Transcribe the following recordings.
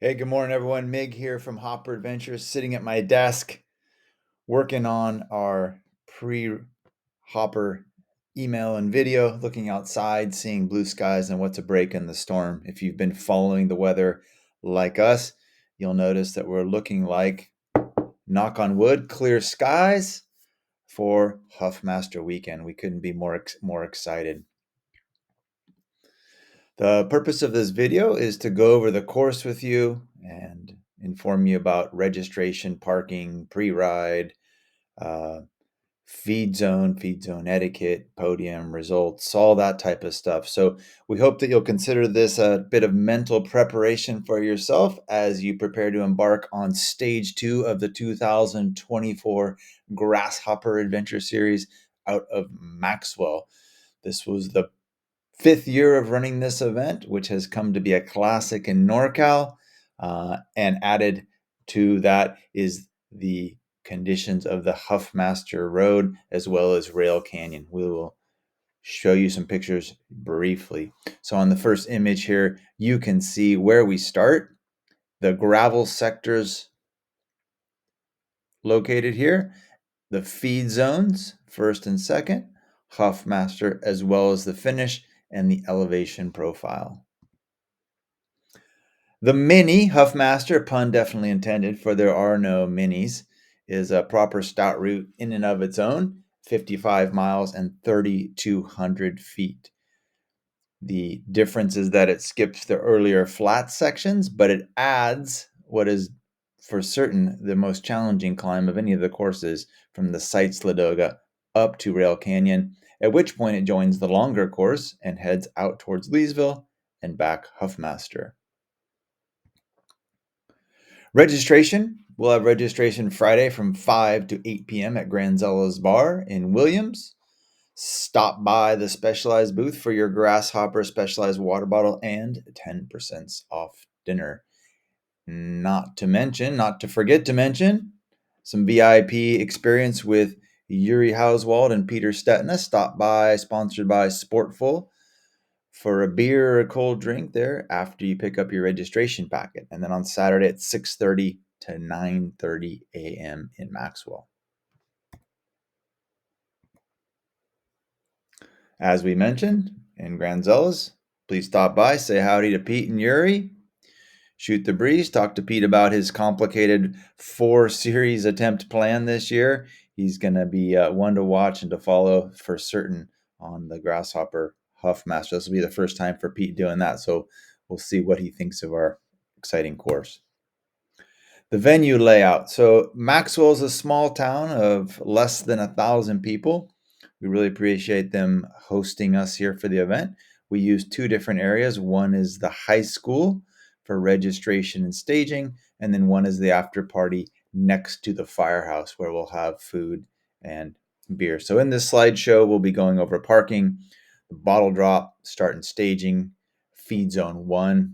Hey, good morning, everyone. Mig here from Hopper Adventures, sitting at my desk, working on our pre-Hopper email and video, looking outside, seeing blue skies and what's a break in the storm. If you've been following the weather like us, you'll notice that we're looking like, knock on wood, clear skies for Huffmaster weekend. We couldn't be more excited. The purpose of this video is to go over the course with you and inform you about registration, parking, pre-ride, uh, feed zone etiquette, podium results, all that type of stuff. So we hope that you'll consider this a bit of mental preparation for yourself as you prepare to embark on stage 2 of the 2024 Grasshopper Adventure Series out of Maxwell. This was the 5th year of running this event, which has come to be a classic in NorCal. And added to that is the conditions of the Huffmaster Road as well as Rail Canyon. We will show you some pictures briefly. So on the first image here, you can see where we start. The gravel sectors located here, the feed zones, first and second, Huffmaster, as well as the finish and the elevation profile. The mini Huffmaster, pun definitely intended, for there are no minis, is a proper stout route in and of its own, 55 miles and 3,200 feet. The difference is that it skips the earlier flat sections, but it adds what is for certain the most challenging climb of any of the courses from the site Sladoga up to Rail Canyon, at which point it joins the longer course and heads out towards Leesville and back Huffmaster. Registration. We'll have registration Friday from 5 to 8 p.m. at Granzella's Bar in Williams. Stop by the Specialized booth for your Grasshopper Specialized water bottle and 10% off dinner. Not to forget to mention, some VIP experience with Yuri Hauswald and Peter Stetna. Stop by, sponsored by Sportful, for a beer or a cold drink there after you pick up your registration packet. And then on Saturday at 6:30 to 9:30 a.m. in Maxwell. As we mentioned, in Granzella's, please stop by, say howdy to Pete and Yuri, shoot the breeze, talk to Pete about his complicated 4-series attempt plan this year. He's going to be one to watch and to follow for certain on the Grasshopper Huffmaster. This will be the first time for Pete doing that, so we'll see what he thinks of our exciting course. The venue layout. So Maxwell is a small town of less than 1,000 people. We really appreciate them hosting us here for the event. We use 2 different areas. One is the high school for registration and staging, and then one is the after party next to the firehouse where we'll have food and beer. So in this slideshow, we'll be going over parking, the bottle drop, start and staging, feed zone 1,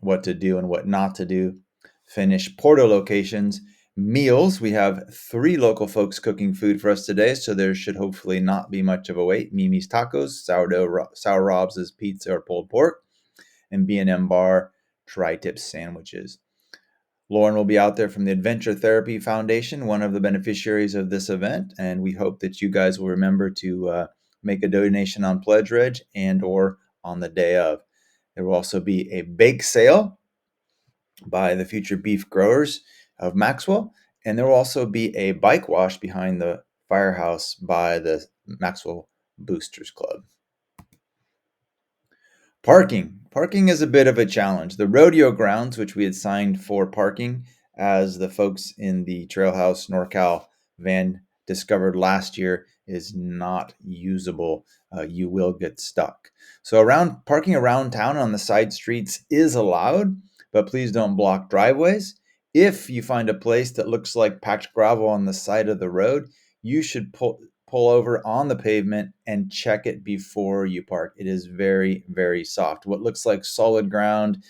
what to do and what not to do, finish Porto locations, meals. We have 3 local folks cooking food for us today, so there should hopefully not be much of a wait. Mimi's Tacos, Sour Robs' Pizza or pulled pork, and B&M Bar tri-tip sandwiches. Lauren will be out there from the Adventure Therapy Foundation, one of the beneficiaries of this event, and we hope that you guys will remember to make a donation on Pledge Reg and or on the day of. There will also be a bake sale by the future beef growers of Maxwell, and there will also be a bike wash behind the firehouse by the Maxwell Boosters Club. Parking. Parking is a bit of a challenge. The rodeo grounds, which we had signed for parking, as the folks in the Trailhouse NorCal van discovered last year, is not usable. You will get stuck. So parking around town on the side streets is allowed, but please don't block driveways. If you find a place that looks like packed gravel on the side of the road, you should pull over on the pavement and check it before you park. It is very, very soft. What looks like solid ground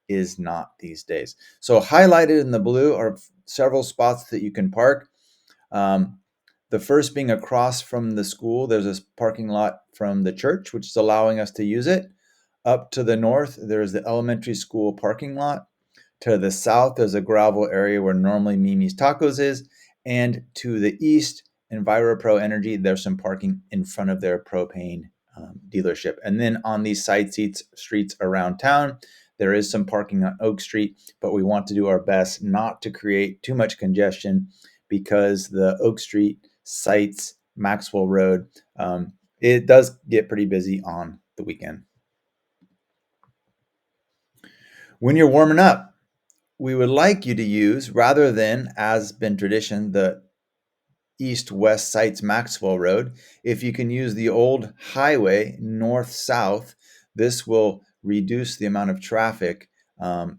is not these days. So highlighted in the blue are several spots that you can park. The first being across from the school. There's this parking lot from the church, which is allowing us to use it. Up to the north, there's the elementary school parking lot. To the south, there's a gravel area where normally Mimi's Tacos is. And to the east, EnviroPro Energy, there's some parking in front of their propane dealership. And then on these side streets around town, there is some parking on Oak Street, but we want to do our best not to create too much congestion because the Oak Street sites, Maxwell Road, it does get pretty busy on the weekend. When you're warming up, we would like you to use, rather than, as been tradition, the east-west sites Maxwell Road. If you can use the old highway north-south, this will reduce the amount of traffic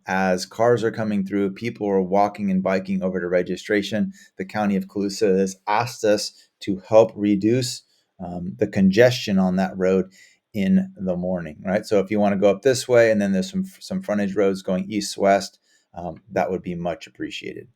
as cars are coming through. People are walking and biking over to registration. The County of Colusa has asked us to help reduce the congestion on that road in the morning, right? So if you want to go up this way, and then there's some frontage roads going east-west, that would be much appreciated.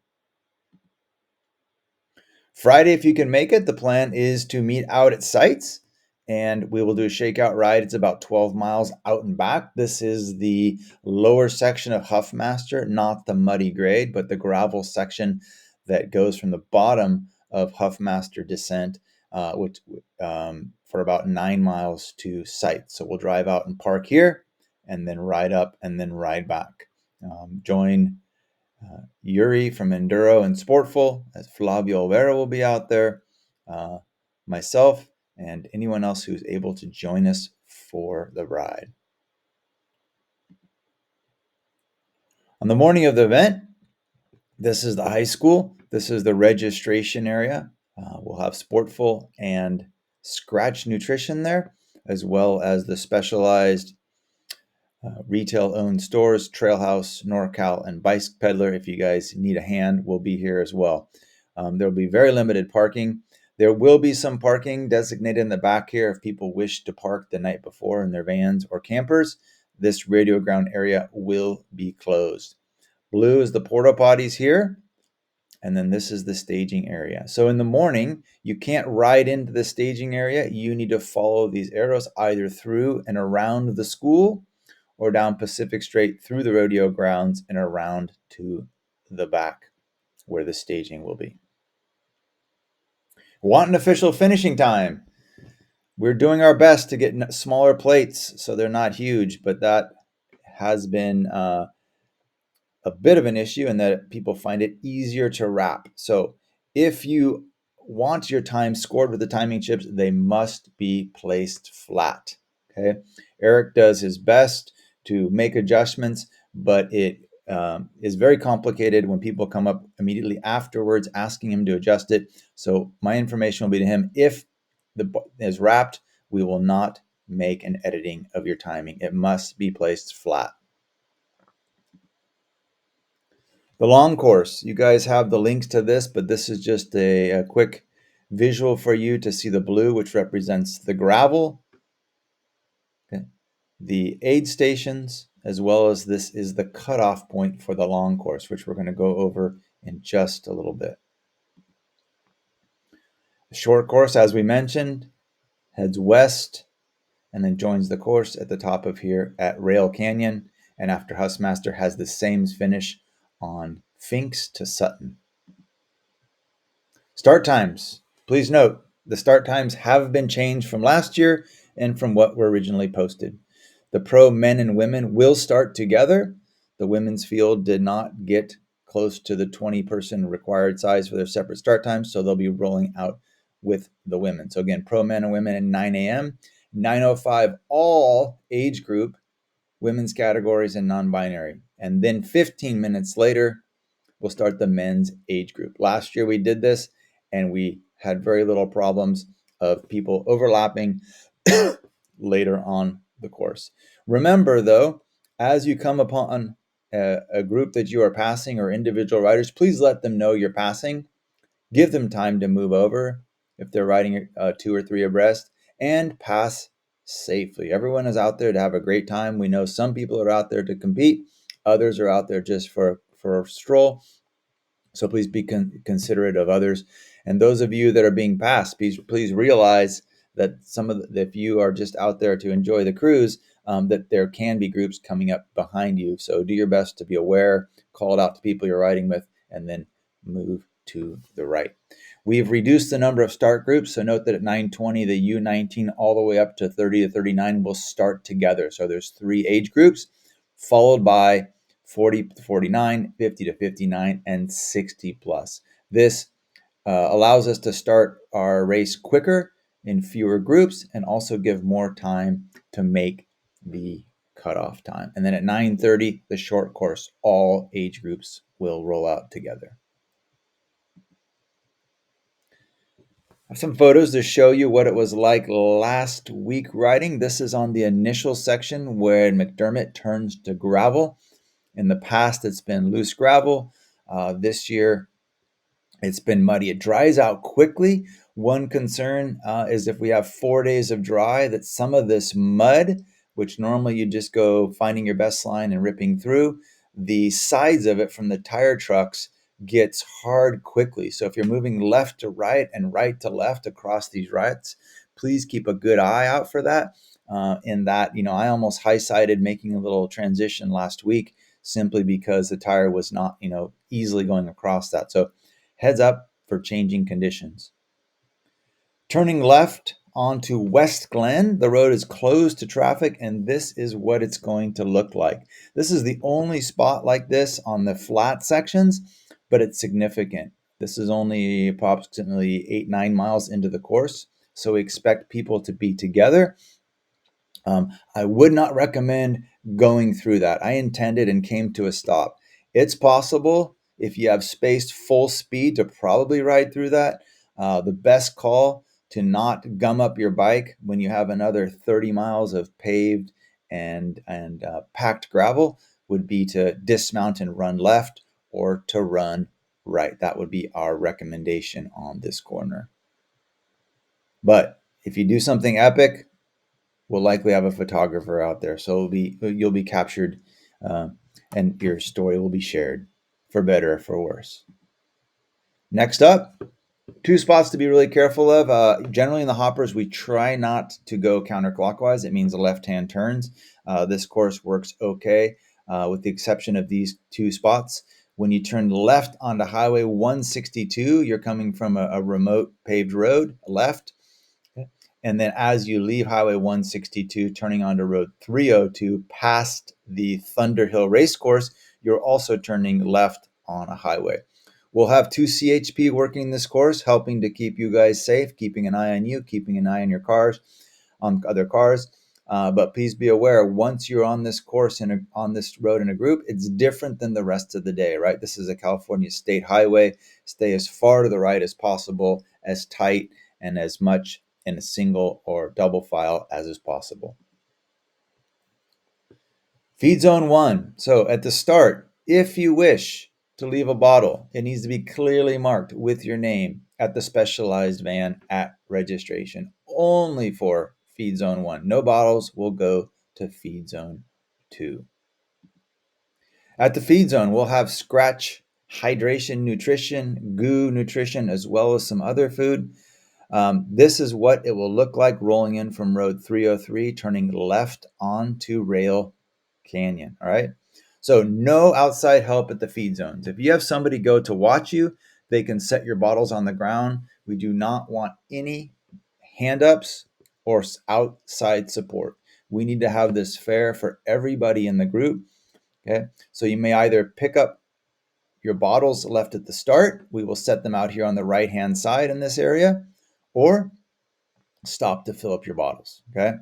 Friday, if you can make it, the plan is to meet out at sites, and we will do a shakeout ride. It's about 12 miles out and back. This is the lower section of Huffmaster, not the muddy grade, but the gravel section that goes from the bottom of Huffmaster descent, which for about 9 miles to site. So we'll drive out and park here, and then ride up, and then ride back. Join Yuri from Enduro and Sportful, as Flavio Olvera will be out there, myself, and anyone else who's able to join us for the ride. On the morning of the event, this is the high school. This is the registration area. We'll have Sportful and Scratch Nutrition there, as well as the specialized retail-owned stores, Trailhouse, NorCal, and Bike Peddler. If you guys need a hand, we'll be here as well. There will be very limited parking. There will be some parking designated in the back here if people wish to park the night before in their vans or campers. This radio ground area will be closed. Blue is the porta potties here, and then this is the staging area. So in the morning, you can't ride into the staging area. You need to follow these arrows either through and around the school, or down Pacific Straight through the rodeo grounds and around to the back where the staging will be. Want an official finishing time? We're doing our best to get smaller plates so they're not huge, but that has been a bit of an issue in that people find it easier to wrap. So if you want your time scored with the timing chips, they must be placed flat. Okay. Eric does his best to make adjustments, but it is very complicated when people come up immediately afterwards asking him to adjust it. So my information will be to him. If the is wrapped, we will not make an editing of your timing. It must be placed flat. The long course, you guys have the links to this, but this is just a quick visual for you to see the blue, which represents the gravel, okay, the aid stations, as well as this is the cutoff point for the long course, which we're going to go over in just a little bit. The short course, as we mentioned, heads west and then joins the course at the top of here at Rail Canyon, and after Huffmaster has the same finish on Finks to Sutton. Start times. Please note, the start times have been changed from last year and from what were originally posted. The pro men and women will start together. The women's field did not get close to the 20-person required size for their separate start times, so they'll be rolling out with the women. So again, pro men and women at 9 a.m., 9:05 all age group, women's categories and non-binary. And then 15 minutes later, we'll start the men's age group. Last year we did this, and we had very little problems of people overlapping later on the course. Remember, though, as you come upon a group that you are passing or individual riders, please let them know you're passing. Give them time to move over if they're riding 2 or 3 abreast, and pass safely. Everyone is out there to have a great time. We know some people are out there to compete. Others are out there just for a stroll. So please be considerate of others. And those of you that are being passed, please realize that if you are just out there to enjoy the cruise, that there can be groups coming up behind you. So do your best to be aware, call it out to people you're riding with, and then move to the right. We've reduced the number of start groups. So note that at 920, the U19 all the way up to 30 to 39 will start together. So there's 3 age groups, followed by 40 to 49, 50 to 59, and 60 plus. This allows us to start our race quicker in fewer groups and also give more time to make the cutoff time. And then at 9:30, the short course, all age groups will roll out together. I have some photos to show you what it was like last week riding. This is on the initial section where McDermott turns to gravel. In the past, it's been loose gravel. This year, it's been muddy. It dries out quickly. One concern is if we have 4 days of dry, that some of this mud, which normally you just go finding your best line and ripping through, the sides of it from the tire trucks gets hard quickly. So if you're moving left to right and right to left across these ruts, please keep a good eye out for that. In that, I almost high-sided making a little transition last week simply because the tire was not, easily going across that. So heads up for changing conditions. Turning left onto West Glen, the road is closed to traffic, and this is what it's going to look like. This is the only spot like this on the flat sections, but it's significant. This is only approximately 8-9 miles into the course, so we expect people to be together. I would not recommend going through that. I intended and came to a stop. It's possible if you have spaced full speed to probably ride through that. The best call to not gum up your bike when you have another 30 miles of paved and packed gravel would be to dismount and run left or to run right. That would be our recommendation on this corner. But if you do something epic, we'll likely have a photographer out there, so you'll be captured, and your story will be shared, for better or for worse. Next up, 2 spots to be really careful of. Generally in the hoppers, we try not to go counterclockwise. It means the left-hand turns. This course works okay, with the exception of these 2 spots. When you turn left onto Highway 162, you're coming from a remote paved road left. And then as you leave Highway 162, turning onto Road 302 past the Thunderhill Racecourse, you're also turning left on a highway. We'll have 2 CHP working this course, helping to keep you guys safe, keeping an eye on you, keeping an eye on your cars, on other cars. But please be aware, once you're on this course and on this road in a group, it's different than the rest of the day, right? This is a California state highway. Stay as far to the right as possible, as tight and as much in a single or double file as is possible. Feed zone 1. So at the start, if you wish to leave a bottle, it needs to be clearly marked with your name at the specialized van at registration, only for feed zone 1. No bottles will go to feed zone 2. At the feed zone, we'll have scratch, hydration, nutrition, goo nutrition, as well as some other food. This is what it will look like rolling in from Road 303, turning left onto Rail Canyon. All right. So no outside help at the feed zones. If you have somebody go to watch you, they can set your bottles on the ground. We do not want any hand ups or outside support. We need to have this fair for everybody in the group. Okay. So you may either pick up your bottles left at the start. We will set them out here on the right-hand side in this area, or stop to fill up your bottles. Okay.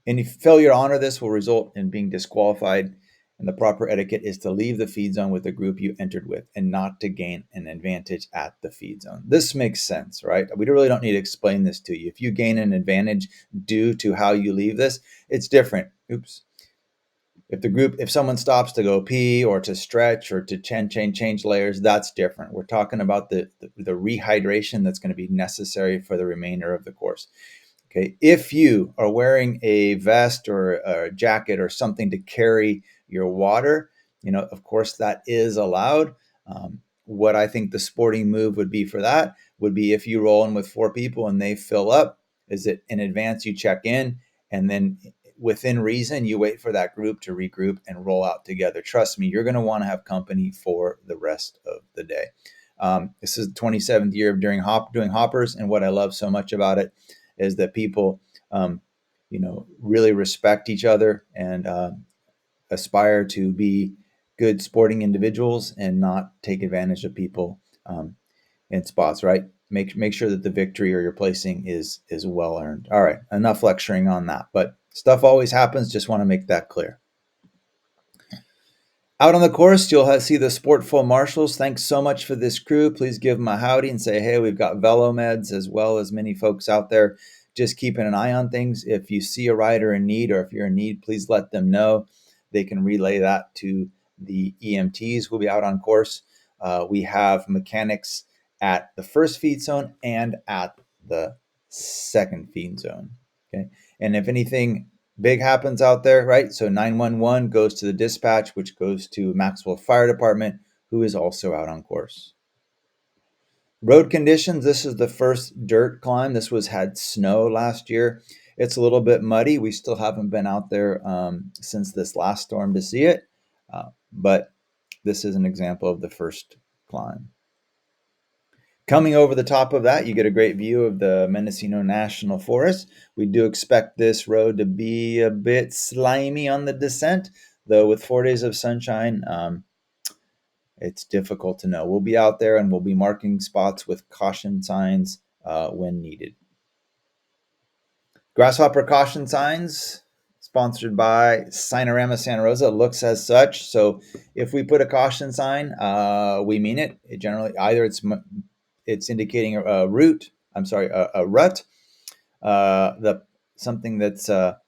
Any failure to honor this will result in being disqualified, and the proper etiquette is to leave the feed zone with the group you entered with and not to gain an advantage at the feed zone. This makes sense, right? We really don't need to explain this to you. If you gain an advantage due to how you leave this, it's different. Oops. If someone stops to go pee or to stretch or to change layers, that's different. We're talking about the rehydration that's going to be necessary for the remainder of the course. Okay, if you are wearing a vest or a jacket or something to carry your water, of course that is allowed. What I think the sporting move would be for that would be if you roll in with 4 people and they fill up, is that in advance you check in, and then within reason, you wait for that group to regroup and roll out together. Trust me, you're going to want to have company for the rest of the day. This is the 27th year of doing hoppers, and what I love so much about it is that people, really respect each other and aspire to be good sporting individuals and not take advantage of people in spots. Right? Make sure that the victory or your placing is well earned. All right, enough lecturing on that. But stuff always happens. Just want to make that clear. Out on the course, you'll see the Sportful Marshals. Thanks so much for this crew. Please give them a howdy and say, hey, we've got Velomeds as well as many folks out there just keeping an eye on things. If you see a rider in need or if you're in need, please let them know. They can relay that to the EMTs who will be out on course. We have mechanics at the first feed zone and at the second feed zone. Okay. And if anything big happens out there, right? So 911 goes to the dispatch, which goes to Maxwell Fire Department, who is also out on course. Road conditions. This is the first dirt climb. This had snow last year. It's a little bit muddy. We still haven't been out there since this last storm to see it, but this is an example of the first climb. Coming over the top of that, you get a great view of the Mendocino National Forest. We do expect this road to be a bit slimy on the descent, though with 4 days of sunshine, it's difficult to know. We'll be out there and we'll be marking spots with caution signs when needed. Grasshopper caution signs, sponsored by Signorama Santa Rosa, looks as such. So if we put a caution sign, we mean it. It generally either it's indicating a route. I'm sorry, a rut. Something that's going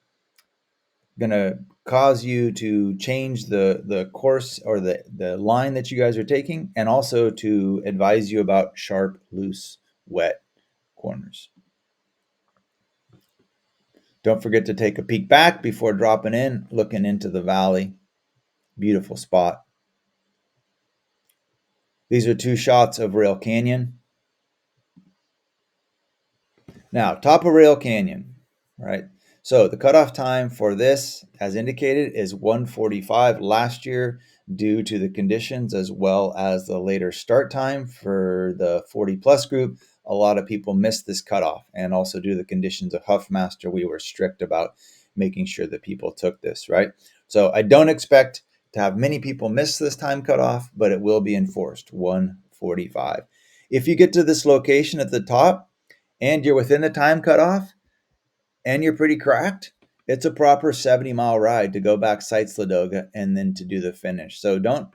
to cause you to change the course or the line that you guys are taking, and also to advise you about sharp, loose, wet corners. Don't forget to take a peek back before dropping in, looking into the valley. Beautiful spot. These are 2 shots of Rail Canyon. Now, top of Rail Canyon, right? So the cutoff time for this, as indicated, is 1:45 last year due to the conditions as well as the later start time for the 40 plus group. A lot of people missed this cutoff, and also due to the conditions of Huffmaster, we were strict about making sure that people took this, right? So I don't expect to have many people miss this time cutoff, but it will be enforced, 1:45. If you get to this location at the top and you're within the time cutoff, and you're pretty cracked, it's a proper 70-mile ride to go back sites Ladoga and then to do the finish. So don't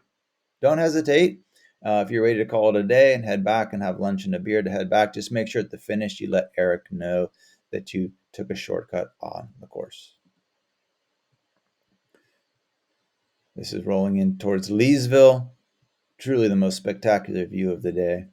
hesitate. If you're ready to call it a day and head back and have lunch and a beer to head back, just make sure at the finish you let Eric know that you took a shortcut on the course. This is rolling in towards Leesville. Truly the most spectacular view of the day.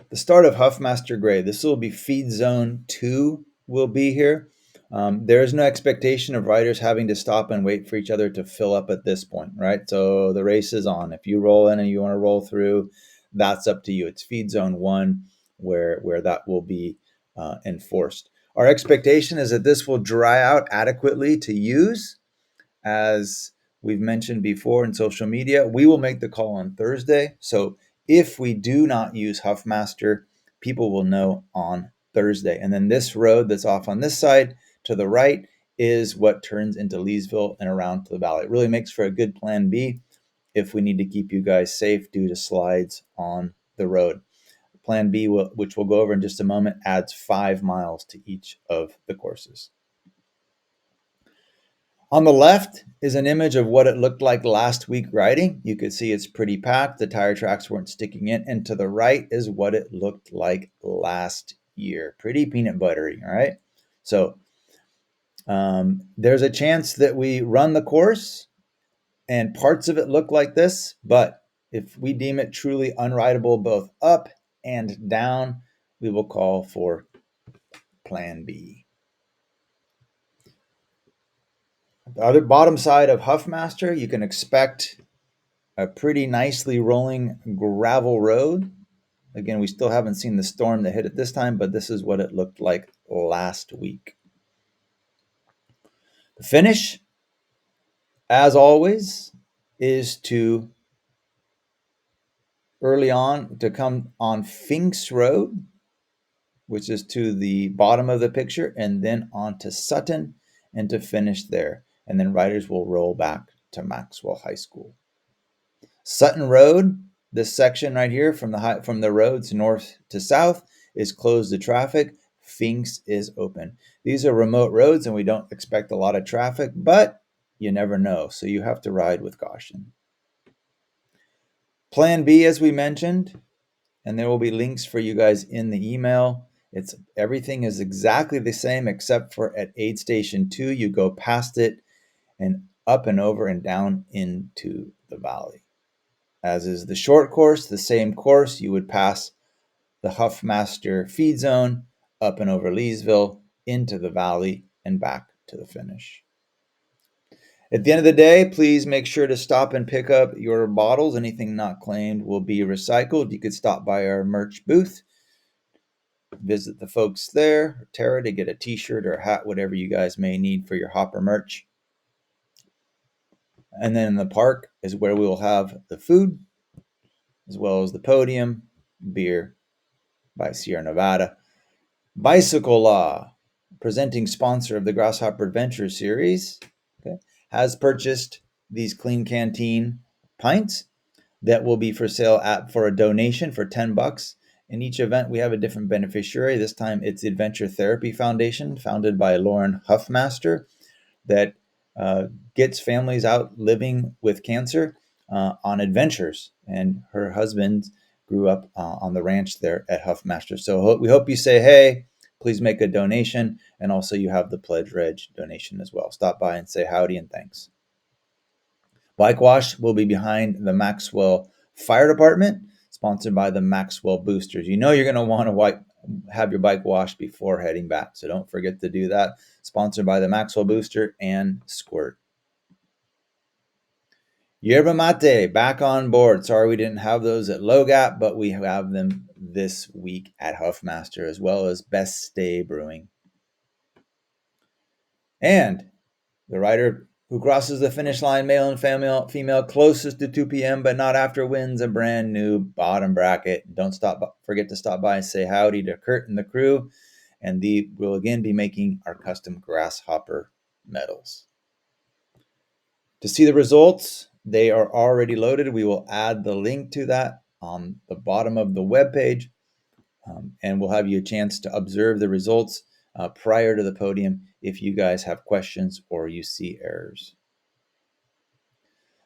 The start of Huffmaster Grade. This will be feed zone 2 will be here. There is no expectation of riders having to stop and wait for each other to fill up at this point, right? So the race is on. If you roll in and you want to roll through, that's up to you. It's feed zone 1 where that will be enforced. Our expectation is that this will dry out adequately to use. As we've mentioned before in social media, we will make the call on Thursday. So if we do not use Huffmaster, people will know on Thursday. And then this road that's off on this side to the right is what turns into Leesville and around to the valley. It really makes for a good plan B if we need to keep you guys safe due to slides on the road. Plan B, which we'll go over in just a moment, adds 5 miles to each of the courses. On the left is an image of what it looked like last week riding. You could see it's pretty packed. The tire tracks weren't sticking in. And to the right is what it looked like last year. Pretty peanut buttery, all right? So there's a chance that we run the course and parts of it look like this, but if we deem it truly unrideable both up and down, we will call for plan B. The other bottom side of Huffmaster, you can expect a pretty nicely rolling gravel road. Again, we still haven't seen the storm that hit it this time, but this is what it looked like last week. The finish, as always, is to early on to come on Finks Road, which is to the bottom of the picture, and then on to Sutton and to finish there. And then riders will roll back to Maxwell High School. Sutton Road, this section right here from the roads north to south, is closed to traffic. Finks is open. These are remote roads and we don't expect a lot of traffic, but you never know. So you have to ride with caution. Plan B, as we mentioned, and there will be links for you guys in the email. Everything is exactly the same except for at aid station 2, you go past it and up and over and down into the valley. As is the short course, the same course, you would pass the Huffmaster feed zone, up and over Leesville, into the valley, and back to the finish. At the end of the day, please make sure to stop and pick up your bottles. Anything not claimed will be recycled. You could stop by our merch booth, visit the folks there, Tara, to get a t-shirt or a hat, whatever you guys may need for your hopper merch. And then in the park is where we will have the food, as well as the podium, beer by Sierra Nevada. Bicycle Law, presenting sponsor of the Grasshopper Adventure series, okay, has purchased these Clean Canteen pints that will be for sale for a donation for $10. In each event, we have a different beneficiary. This time it's the Adventure Therapy Foundation, founded by Lauren Huffmaster, that gets families out living with cancer on adventures. And her husband grew up on the ranch there at Huffmaster. So we hope you say, hey, please make a donation. And also you have the Pledge Reg donation as well. Stop by and say howdy and thanks. Bike Wash will be behind the Maxwell Fire Department, sponsored by the Maxwell Boosters. You know you're going to want to have your bike washed before heading back, so don't forget to do that. Sponsored by the Maxwell Booster and Squirt. Yerba Mate, back on board. Sorry we didn't have those at Logap, but we have them this week at Huffmaster, as well as Best Stay Brewing. And the rider who crosses the finish line, male and female, closest to 2 p.m. but not after, wins a brand new bottom bracket. Don't forget to stop by and say howdy to Kurt and the crew. And we'll again be making our custom grasshopper medals. To see the results, they are already loaded. We will add the link to that on the bottom of the webpage, and we'll have you a chance to observe the results prior to the podium if you guys have questions or you see errors.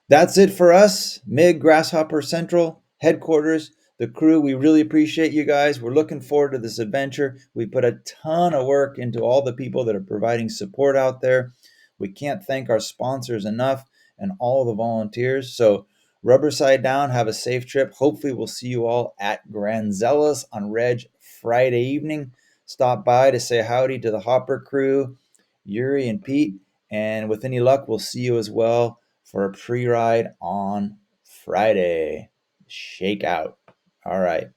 That's it for us, MIG Grasshopper Central headquarters, the crew. We really appreciate you guys. We're looking forward to this adventure. We put a ton of work into all the people that are providing support out there. We can't thank our sponsors enough and all the volunteers. So rubber side down, have a safe trip. Hopefully we'll see you all at Granzella's on Reg Friday evening. Stop by to say howdy to the Hopper crew, Yuri and Pete. And with any luck, we'll see you as well for a pre-ride on Friday. Shake out. All right.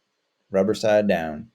Rubber side down.